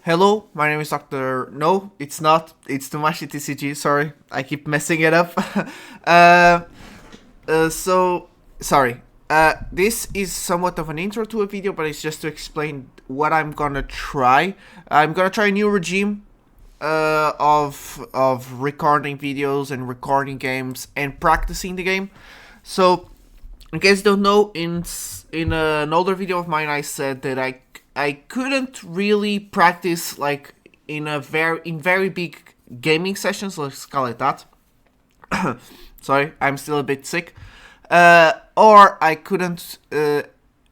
Hello, my name is Dr. No, it's not. It's Tomashi TCG. Sorry, I keep messing it up. uh, sorry. This is somewhat of an intro to a video, but it's just to explain what I'm gonna try. I'm gonna try a new regime of recording videos and recording games and practicing the game. So, in case you don't know, in an older video of mine, I said that I couldn't really practice like in very big gaming sessions. Let's call it that. Sorry, I'm still a bit sick. Or I couldn't,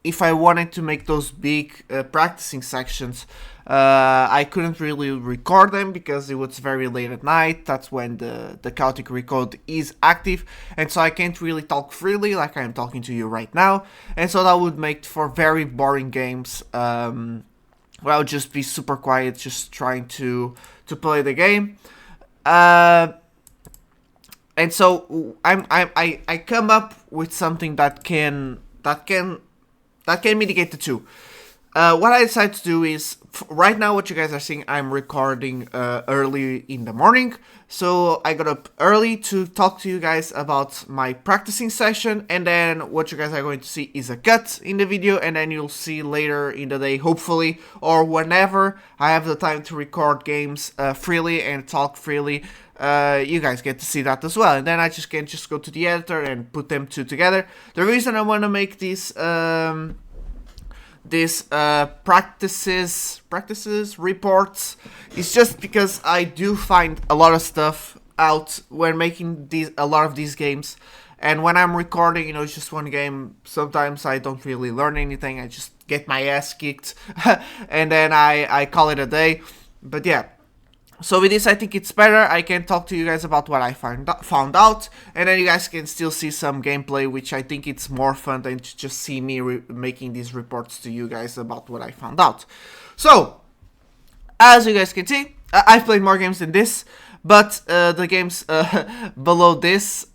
if I wanted to make those big practicing sections, I couldn't really record them because it was very late at night. That's when the chaotic record is active, and so I can't really talk freely like I'm talking to you right now, and so that would make for very boring games where I would just be super quiet, just trying to play the game. And so I come up with something that can mitigate the two. What I decided to do is, right now what you guys are seeing, I'm recording early in the morning. So I got up early to talk to you guys about my practicing session, and then what you guys are going to see is a cut in the video, and then you'll see later in the day, hopefully, or whenever I have the time to record games freely and talk freely. You guys get to see that as well, and then I can go to the editor and put them two together. The reason I want to make these practices reports is just because I do find a lot of stuff out when making a lot of these games, and when I'm recording, it's just one game. Sometimes I don't really learn anything. I just get my ass kicked, and then I call it a day. But yeah. So with this, I think it's better. I can talk to you guys about what I found out, and then you guys can still see some gameplay, which I think it's more fun than to just see me making these reports to you guys about what I found out. So, as you guys can see, I've played more games than this, but the games below this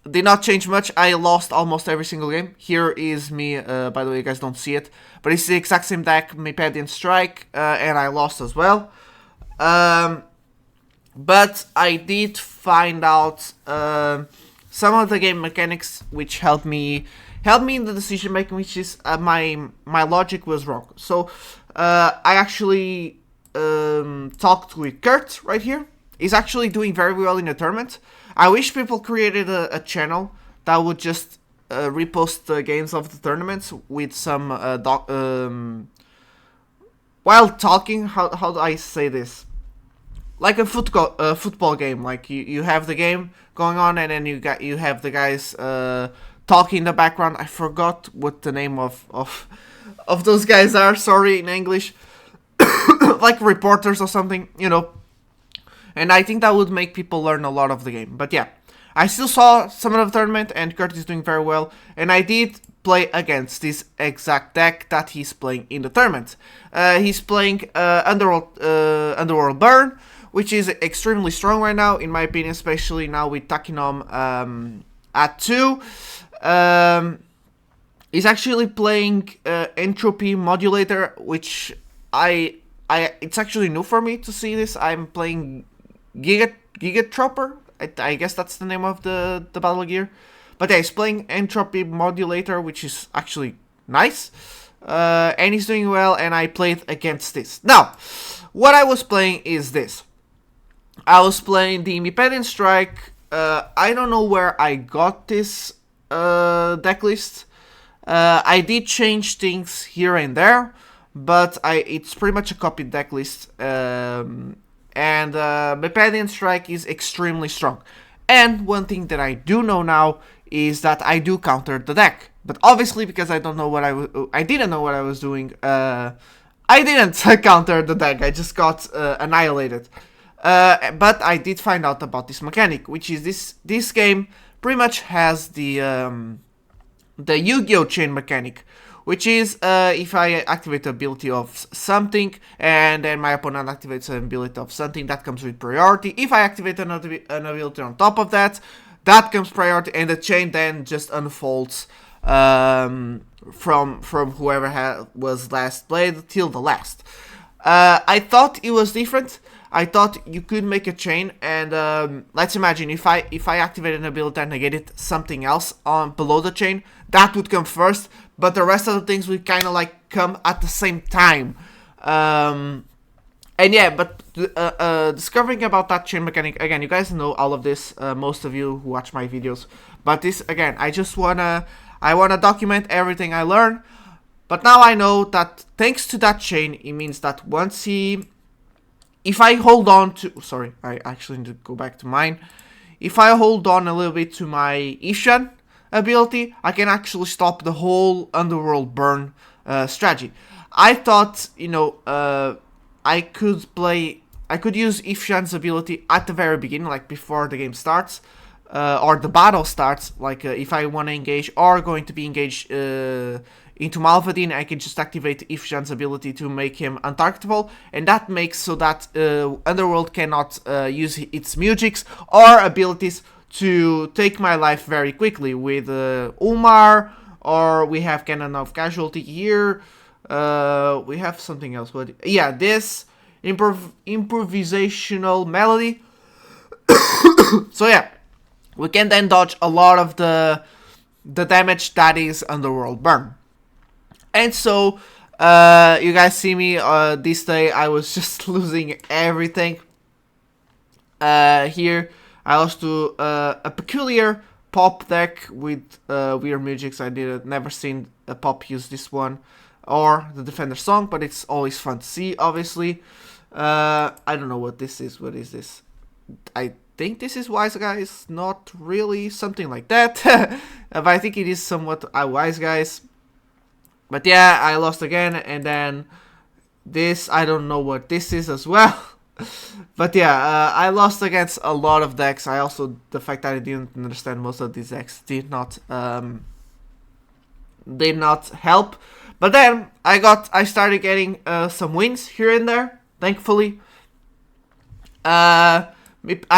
did not change much. I lost almost every single game. Here is me, by the way, you guys don't see it, but it's the exact same deck, Mipedian Strike, and I lost as well. But I did find out some of the game mechanics which helped me in the decision making, which is my logic was wrong. So I actually talked with Kurt right here. He's actually doing very well in the tournament. I wish people created a channel that would just repost the games of the tournaments with some while talking. How do I say this? Like a football game. Like you have the game going on, and then you have the guys talking in the background. I forgot what the name of those guys are. Sorry, in English, like reporters or something. And I think that would make people learn a lot of the game. But yeah, I still saw some of the tournament, and Kurt is doing very well. And I did play against this exact deck that he's playing in the tournament. He's playing Underworld Burn, which is extremely strong right now, in my opinion, especially now with Takinom at 2. He's actually playing Entropy Modulator, which it's actually new for me to see this. I'm playing Gigatropper. I guess that's the name of the Battlegear. But yeah, he's playing Entropy Modulator, which is actually nice. And he's doing well, and I played against this. Now, what I was playing is this. I was playing the Mipedian Strike. I don't know where I got this deck list. I did change things here and there, but it's pretty much a copied deck list. And Mipedian Strike is extremely strong. And one thing that I do know now is that I do counter the deck. But obviously, because I didn't know what I was doing, I didn't counter the deck. I just got annihilated. But I did find out about this mechanic, which is this game pretty much has the Yu-Gi-Oh! Chain mechanic, which is if I activate the ability of something, and then my opponent activates an ability of something, that comes with priority. If I activate an ability on top of that, that comes priority, and the chain then just unfolds from whoever was last played till the last. I thought it was different. I thought you could make a chain, and let's imagine if I activate an ability and negated something else on below the chain, that would come first, but the rest of the things would kind of like come at the same time. And yeah, but discovering about that chain mechanic, again, you guys know all of this, most of you who watch my videos, but this, again, I wanna document everything I learn. But now I know that thanks to that chain, it means that if I hold on to, sorry, I actually need to go back to mine. If I hold on a little bit to my Ishan ability, I can actually stop the whole underworld burn strategy. I thought, I could use Ishan's ability at the very beginning, like before the game starts, or the battle starts, like if I want to engage or going to be engaged into Malvadine, I can just activate Ifshan's ability to make him untargetable, and that makes so that Underworld cannot use its Mugics or abilities to take my life very quickly with Umar, or we have Cannon of Casualty here, we have something else, but yeah, this improvisational melody. So yeah, we can then dodge a lot of the damage that is Underworld Burn. And so, you guys see me this day, I was just losing everything. Here, I lost to a peculiar pop deck with weird Mugics. I never seen a pop use this one, or the Defender Song, but it's always fun to see, obviously. I don't know what this is. What is this? I think this is Wise Guys, not really something like that. But I think it is somewhat Wise Guys. But yeah, I lost again, and then this, I don't know what this is as well. But yeah, I lost against a lot of decks. I also, the fact that I didn't understand most of these decks did not help. But then I started getting some wins here and there, thankfully. I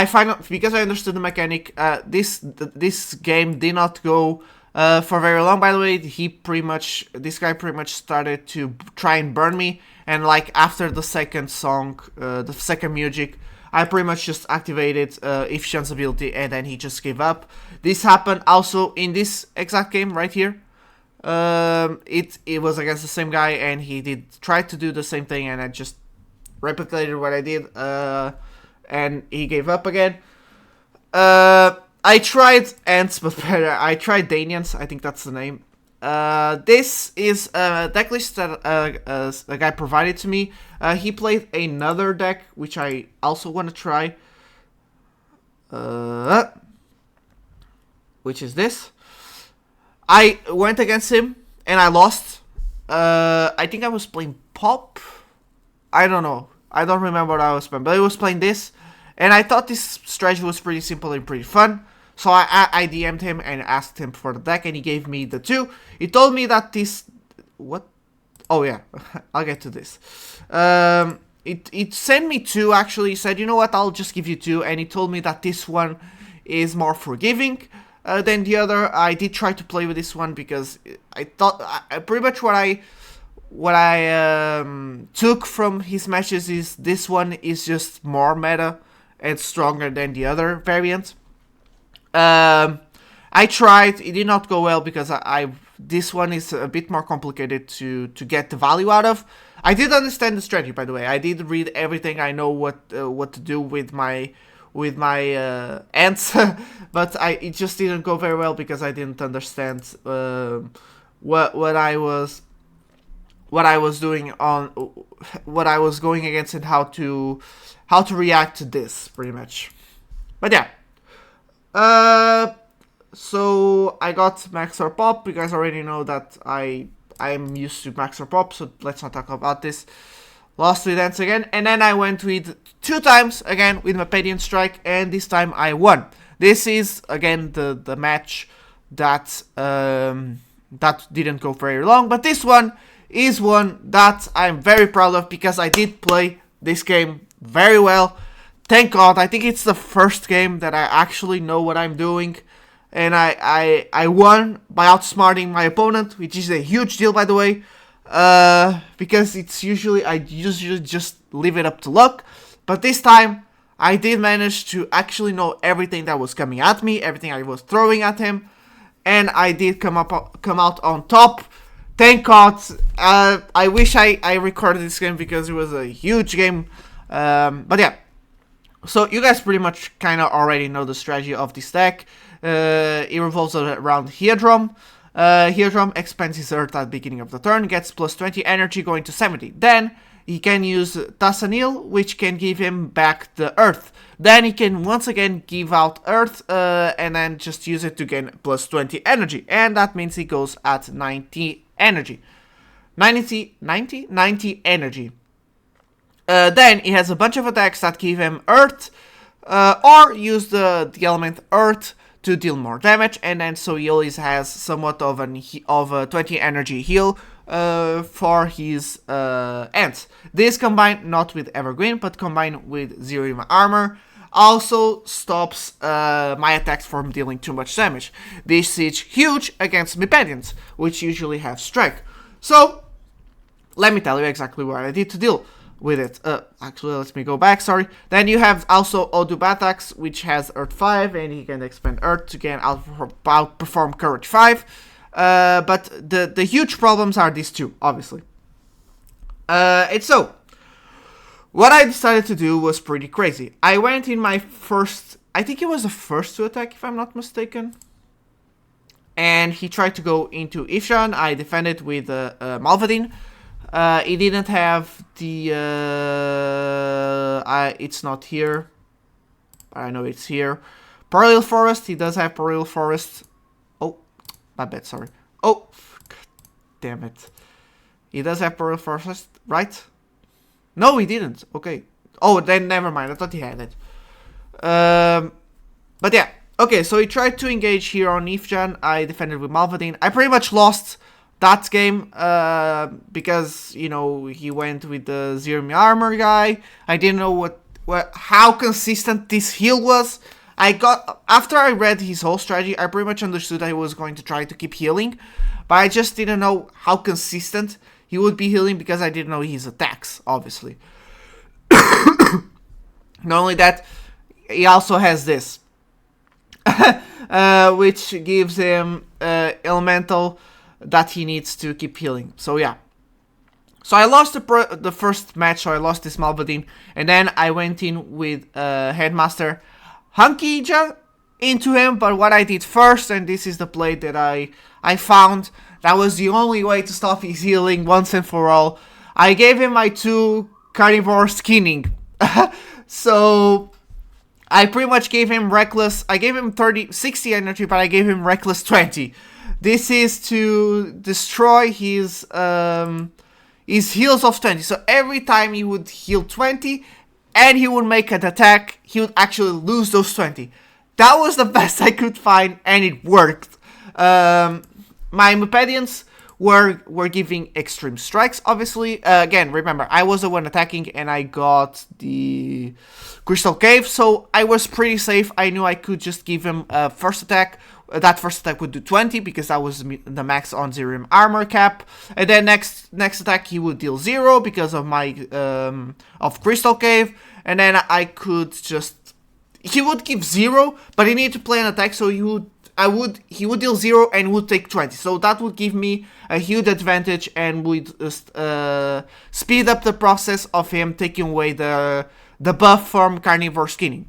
find out, because I understood the mechanic, this game did not go for very long. By the way, this guy pretty much started to try and burn me, and like after the second song, the second Mugic, I pretty much just activated Ifshan's ability, and then he just gave up. This happened also in this exact game right here. It was against the same guy, and he did try to do the same thing, and I just replicated what I did, and he gave up again. I tried Ants, but better. I tried Danians, I think that's the name. This is a deck list that a guy provided to me. He played another deck, which I also want to try. Which is this. I went against him, and I lost. I think I was playing Pop. I don't know. I don't remember what I was playing, but I was playing this. And I thought this strategy was pretty simple and pretty fun. So I DM'd him and asked him for the deck, and he gave me the 2. He told me that this... What? Oh, yeah. I'll get to this. It sent me 2, actually. He said, you know what, I'll just give you 2. And he told me that this one is more forgiving than the other. I did try to play with this one because I thought... pretty much what I took from his matches is this one is just more meta and stronger than the other variant. I tried, it did not go well because this one is a bit more complicated to get the value out of. I did understand the strategy, by the way. I did read everything. I know what to do with my ants, but it just didn't go very well because I didn't understand what I was doing on what I was going against and how to react to this, pretty much. But yeah. So I got Maxxor Pop. You guys already know that I'm used to Maxxor Pop, so let's not talk about this. Lost with Ants again, and then I went with 2 times again with Mepedian Strike, and this time I won. This is again the match that didn't go very long, but this one is one that I'm very proud of because I did play this game very well. Thank God. I think it's the first game that I actually know what I'm doing. and I won by outsmarting my opponent, which is a huge deal, by the way, because I usually just leave it up to luck, but this time I did manage to actually know everything that was coming at me, everything I was throwing at him, and I did come out on top. Thank God. I wish I recorded this game because it was a huge game. But yeah. So you guys pretty much kind of already know the strategy of this deck. It revolves around Heodrum. Heodrum expands his earth at the beginning of the turn, gets plus 20 energy going to 70. Then he can use Tassanil, which can give him back the earth. Then he can once again give out earth and then just use it to gain plus 20 energy. And that means he goes at 90 energy. 90 energy. Then he has a bunch of attacks that give him earth or use the element earth to deal more damage, and then so he always has somewhat of a 20 energy heal for his ants. This combined not with Evergreen, but combined with xeriumarmor also stops my attacks from dealing too much damage. This is huge against Mipedians, which usually have strike. So let me tell you exactly what I did to deal with it. Actually, let me go back, sorry. Then you have also Odubatax, which has Earth 5, and he can expand Earth to gain outperform Courage 5. But the huge problems are these two, obviously. It's so, what I decided to do was pretty crazy. I went in my first, I think it was the first to attack, if I'm not mistaken. And he tried to go into Ifshan. I defended with Malvadin. He didn't have the, it's not here. I know it's here. Pourilforest, he does have Pourilforest. Oh, my bad, sorry. Oh, God damn it. He does have Pourilforest, right? No, he didn't. Okay. Oh, then never mind. I thought he had it. But yeah. Okay, so he tried to engage here on Ifjan. I defended with Malvadin. I pretty much lost that game because, you know, he went with the xeriumarmor guy. I didn't know how consistent this heal was. After I read his whole strategy, I pretty much understood I was going to try to keep healing, but I just didn't know how consistent he would be healing because I didn't know his attacks, obviously. Not only that, he also has this, which gives him elemental that he needs to keep healing. So yeah. So I lost the first match, so I lost this Malvadin, and then I went in with Headmaster Hankija into him, but what I did first, and this is the play that I found, that was the only way to stop his healing once and for all. I gave him my 2 carnivoreskeening. So I pretty much gave him reckless. I gave him 60 energy, but I gave him reckless 20. This is to destroy his heals of 20. So every time he would heal 20 and he would make an attack, he would actually lose those 20. That was the best I could find, and it worked. My Mipedians were giving extreme strikes, obviously. Again, remember, I was the one attacking and I got the Crystal Cave, so I was pretty safe. I knew I could just give him a first attack. That first attack would do 20 because that was the max on xeriumarmor cap. And then next attack he would deal 0 because of my of Crystal Cave. And then I could just, he would give 0, but he needed to play an attack, so he would deal 0 and would take 20. So that would give me a huge advantage and would speed up the process of him taking away the buff from carnivoreskeening.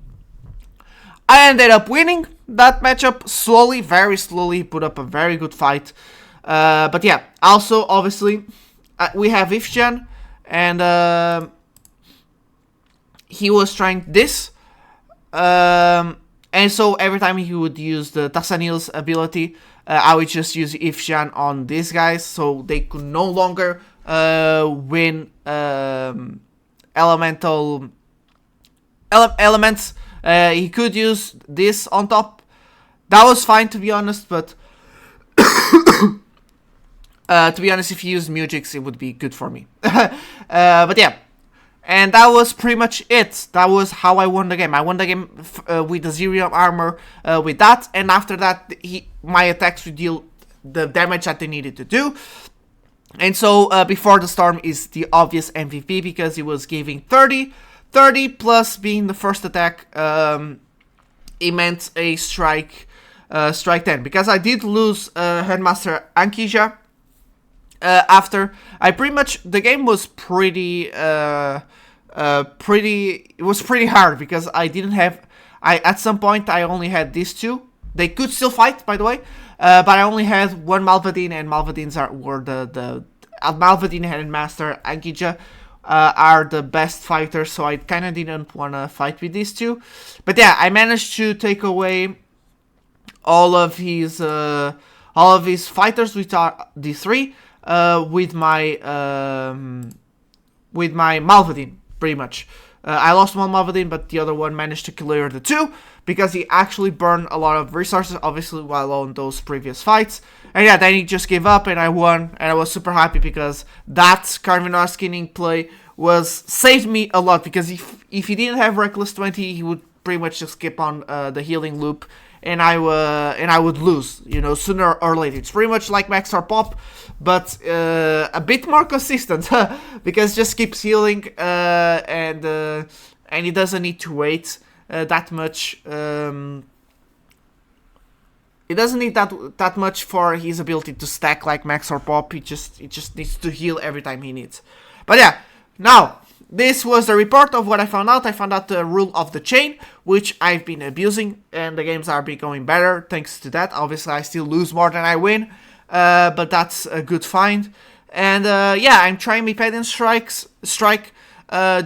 I ended up winning that matchup slowly, very slowly, put up a very good fight. But yeah, also, obviously, we have Ifjan, and he was trying this. And so every time he would use the Tassanil's ability, I would just use Ifjan on these guys, so they could no longer win elements. He could use this on top. That was fine, to be honest, but to be honest, if he used Mugic, it would be good for me. But yeah, And that was pretty much it. That was how I won the game. I won the game with the xeriumarmor with that, and after that, my attacks would deal the damage that they needed to do. And so, Before the Storm is the obvious MVP because he was giving 30 plus being the first attack, it meant a strike 10. Because I did lose Headmaster Ankija after. The game was pretty, it was pretty hard because I didn't have, at some point I only had these two. They could still fight, by the way. But I only had one Malvadine, and Malvadines were the Malvadine Headmaster Ankija are the best fighters, so I kind of didn't want to fight with these two. But yeah, I managed to take away all of his fighters, which are the 3, with my Malvadine, pretty much. I lost one Malvadine, but the other one managed to clear the 2, because he actually burned a lot of resources, obviously, while on those previous fights. And yeah, then he just gave up, and I won, and I was super happy, because that carnivoreskeening play saved me a lot, because if he didn't have Reckless 20, he would pretty much just skip on the healing loop, and I would lose, sooner or later. It's pretty much like Maxxor Pop, but a bit more consistent, because it just keeps healing, and he doesn't need to wait that much. It doesn't need that much for his ability to stack like Maxxor Pop. It just needs to heal every time he needs. But yeah, now this was the report of what I found out. I found out the rule of the chain, which I've been abusing, and the games are becoming better thanks to that. Obviously, I still lose more than I win, but that's a good find. And yeah, I'm trying Mipedian Strike,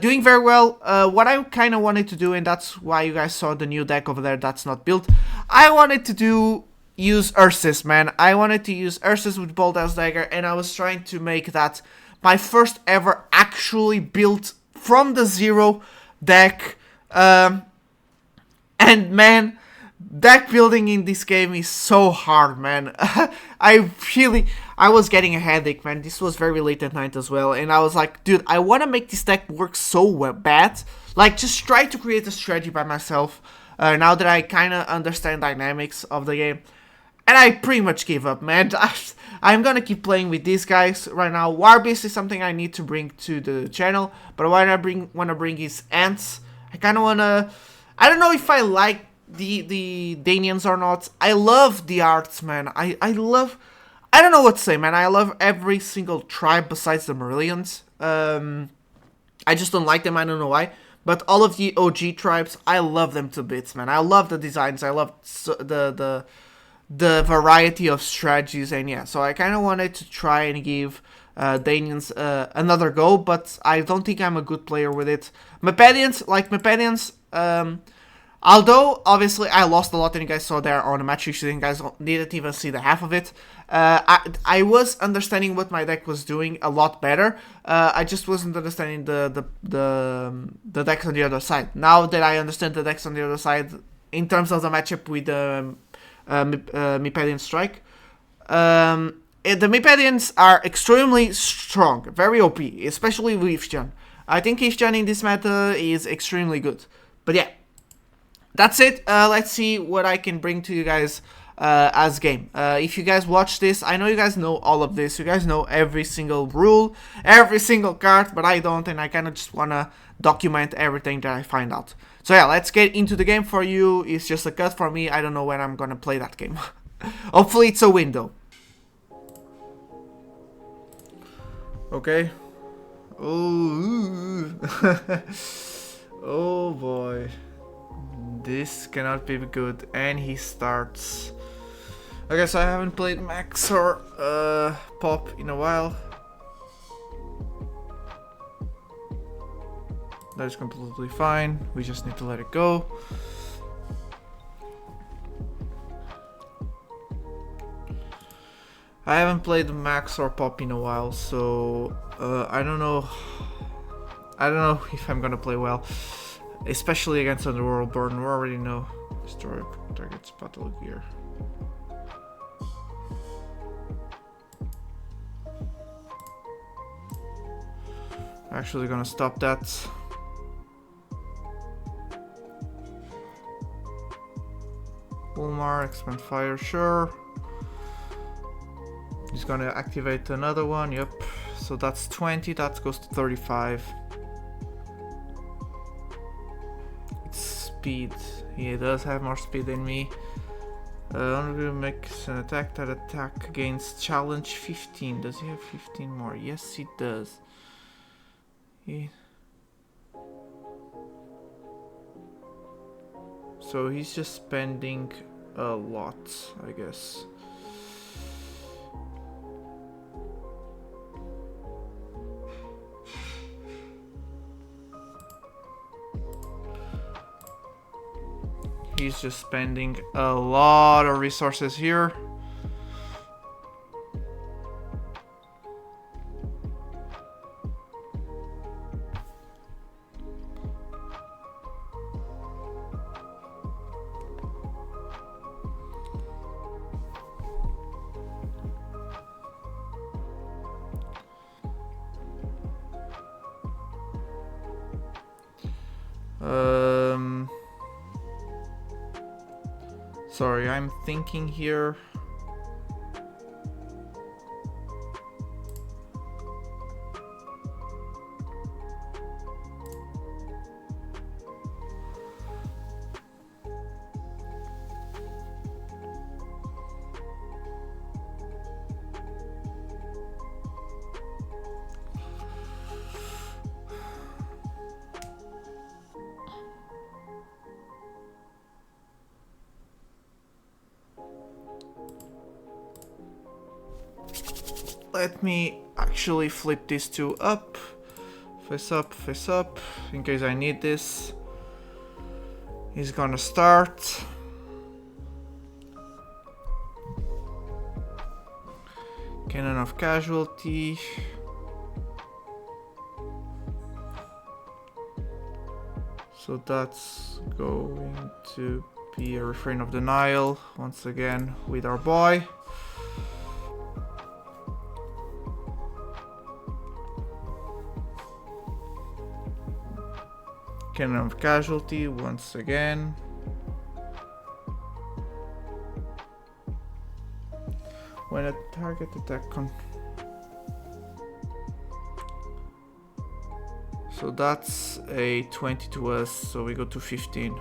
doing very well. What I kind of wanted to do, and that's why you guys saw the new deck over there that's not built, I wanted to use Ursus, man. I wanted to use Ursus with Bold as Dagger, and I was trying to make that my first ever actually built from the zero deck. And man, deck building in this game is so hard, man. I was getting a headache, man. This was very late at night as well, and I was like, dude, I want to make this deck work so bad. Like, just try to create a strategy by myself, now that I kind of understand dynamics of the game. And I pretty much gave up, man. I'm gonna keep playing with these guys right now. Warbeast is something I need to bring to the channel, but what I want to bring is ants. I kind of want to, I don't know if I like the Danians or not. I love the arts, man. I don't know what to say, man. I love every single tribe besides the Marillions. I just don't like them, I don't know why. But all of the OG tribes, I love them to bits, man. I love the designs, I love the variety of strategies, and yeah, so I kind of wanted to try and give Danians another go, but I don't think I'm a good player with it. Mipedians, although obviously I lost a lot, and you guys saw there on the match history, you guys didn't even see the half of it. I was understanding what my deck was doing a lot better. I just wasn't understanding the decks on the other side. Now that I understand the decks on the other side, in terms of the matchup with the Mipedian Strike, the Mipedians are extremely strong, very OP, especially with Ifjan. I think Ifjan in this meta is extremely good. But yeah, that's it. Let's see what I can bring to you guys as game. If you guys watch this, I know you guys know all of this. You guys know every single rule, every single card, but I don't, and I kind of just want to document everything that I find out. So yeah, let's get into the game. For you, it's just a cut. For me, I don't know when I'm gonna play that game. Hopefully it's a window. Okay. Oh, oh boy. This cannot be good. And he starts. Okay, so I haven't played Maxxor Pop in a while. That is completely fine. We just need to let it go. I haven't played Maxxor Pop in a while, so I don't know if I'm gonna play well, especially against theswartbron. We already know destroy targets Battlegear. Actually gonna stop that. Ulmar, expand fire, sure. He's gonna activate another one, yep. So that's 20, that goes to 35. It's speed. He does have more speed than me. Only makes an attack. That attack against challenge 15. Does he have 15 more? Yes, he does. So he's just spending a lot, I guess. He's just spending a lot of resources here. Sorry, I'm thinking here. Let me actually flip these two up. Face up, in case I need this. He's gonna start. Cannon of casualty. So that's going to be a refrainofdenial once again with our boy. Cannon of casualty once again. When a target attack so that's a 20 to us, so we go to 15.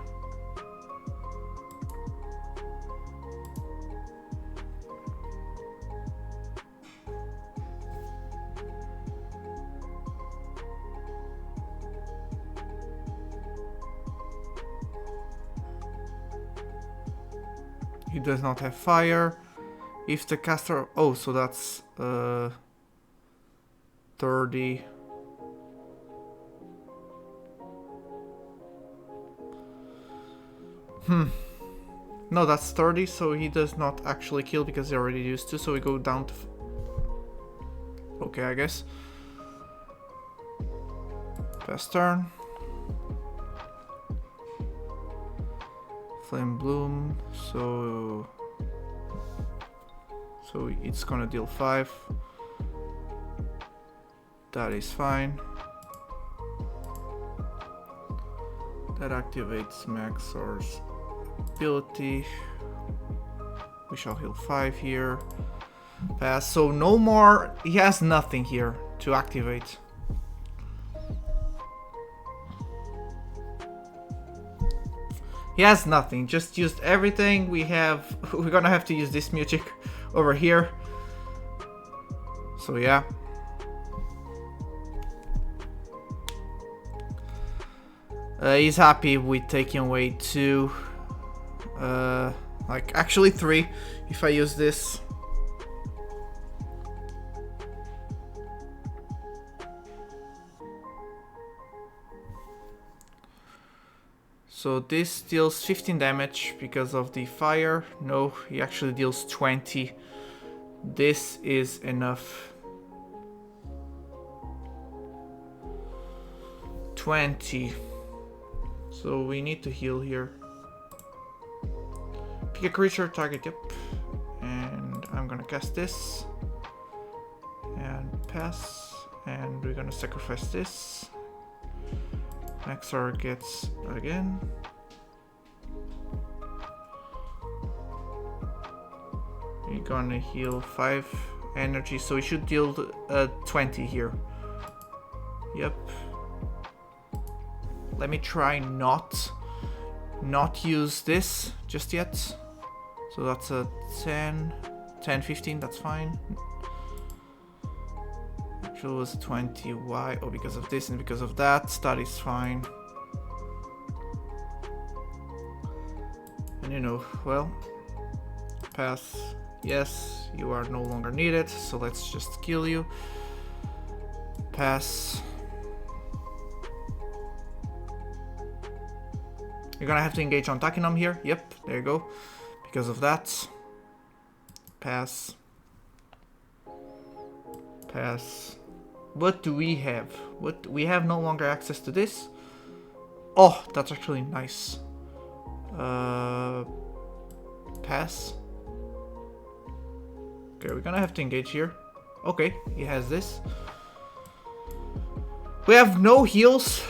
He does not have fire. If the caster... Oh, so that's 30. No, that's 30, so he does not actually kill because he already used to, so we go down to... Okay, I guess. Pass turn. Flame Bloom, so it's gonna deal 5. That is fine. That activates Maxxor's ability. We shall heal 5 here. Pass, so no more, he has nothing here to activate. He has nothing, just used everything we have. We're gonna have to use this Mugic over here. So yeah. He's happy with taking away 2. Like actually 3 if I use this. So this deals 15 damage because of the fire. No, he actually deals 20. This is enough. 20. So we need to heal here. Pick a creature, target, yep. And I'm gonna cast this. And pass. And we're gonna sacrifice this. Maxxor gets again. You're gonna heal 5 energy, so we should deal 20 here. Yep. Let me try not use this just yet. So that's a 10, 15, that's fine. Actually was 20, why? Oh, because of this and because of that, that is fine. And you know, well, pass, yes, you are no longer needed, so let's just kill you. Pass. You're gonna have to engage on Takinum here, yep, there you go. Because of that. Pass. Pass. What do we have? What we have no longer access to this. Oh, that's actually nice. Pass. Okay, we're gonna have to engage here. Okay, he has this. We have no heals.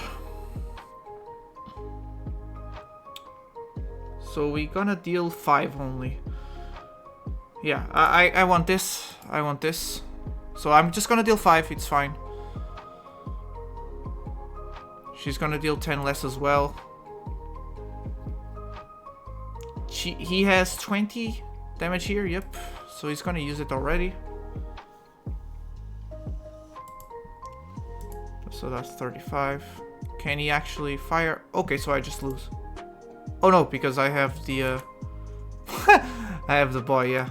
So we're gonna deal 5 only. Yeah, I want this. I want this. So I'm just gonna deal 5, it's fine. She's gonna deal 10 less as well. He has 20 damage here, yep. So he's gonna use it already. So that's 35. Can he actually fire? Okay, so I just lose. Oh no, because I have the I have the boy, yeah.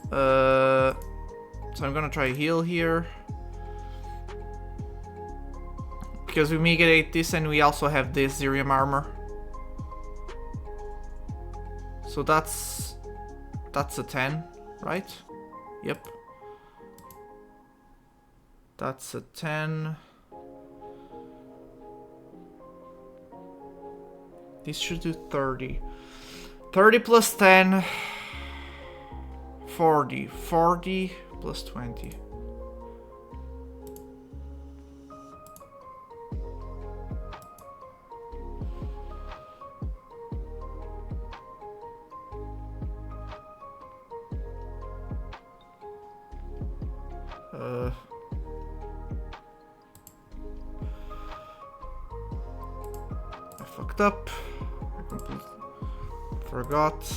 So I'm gonna try heal here. Because we mitigate this and we also have this xeriumarmor. So that's a 10, right? Yep. That's a 10. This should do 30. 30 plus 10. 40. 40 plus 20. I fucked up. I completely forgot.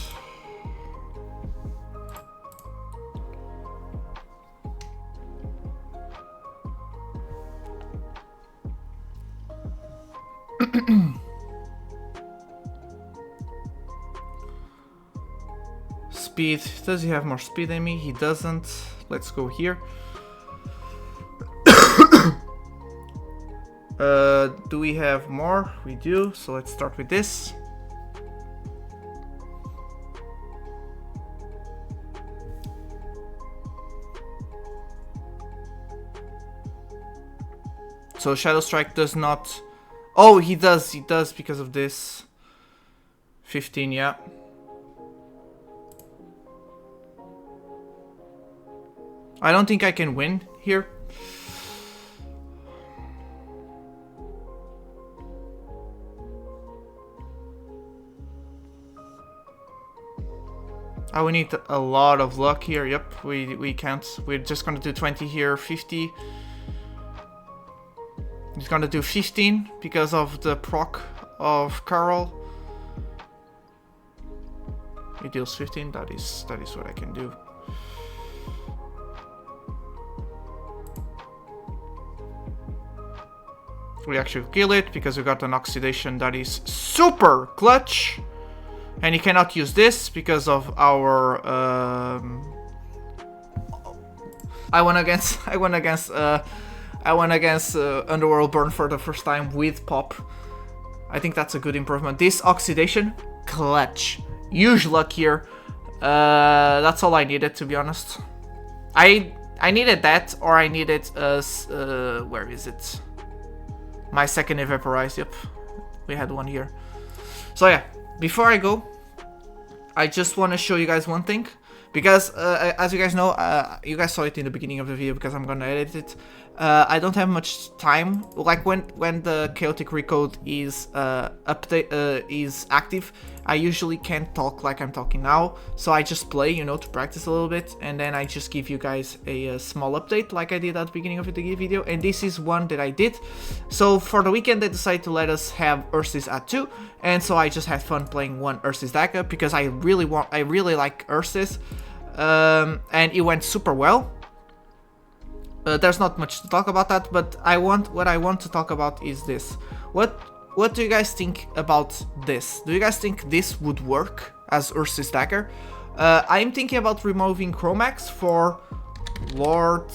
Speed. Does he have more speed than me? He doesn't. Let's go here. Do we have more? We do. So let's start with this. So Shadow Strike does not... Oh, he does because of this. 15, yeah. I don't think I can win here. Oh, we need a lot of luck here. Yep, we can't. We're just gonna do 20 here, 50. He's gonna do 15 because of the proc of Carl. He deals 15. That is what I can do. We actually kill it because we got an oxidation that is super clutch. And he cannot use this because of our I went against Underworld Burn for the first time with Pop. I think that's a good improvement. This oxidation, clutch. Huge luck here. That's all I needed, to be honest. I needed that, or I needed where is it? My second evaporize. Yep, we had one here. So yeah, before I go, I just want to show you guys one thing. Because, as you guys know, you guys saw it in the beginning of the video because I'm gonna edit it. I don't have much time. Like when the chaotic recode is is active, I usually can't talk like I'm talking now, so I just play, you know, to practice a little bit, and then I just give you guys a small update like I did at the beginning of the video, and this is one that I did. So for the weekend they decided to let us have Ursus at 2, and so I just had fun playing one Ursus deck up because I really like Ursus, and it went super well. There's not much to talk about that, but what I want to talk about is this. What do you guys think about this? Do you guys think this would work as Ursus dagger? I'm thinking about removing Chromax for Lord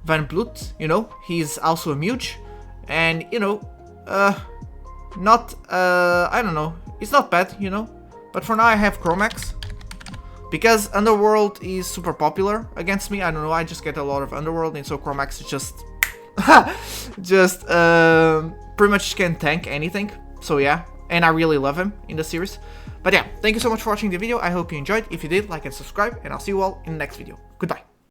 Van Blood, you know, he's also a Muge, and you know, I don't know, it's not bad, you know, but for now I have Chromax. Because Underworld is super popular against me, I don't know, I just get a lot of Underworld, and so Chromax is just pretty much can tank anything. So yeah, and I really love him in the series. But yeah, thank you so much for watching the video, I hope you enjoyed. If you did, like and subscribe, and I'll see you all in the next video. Goodbye.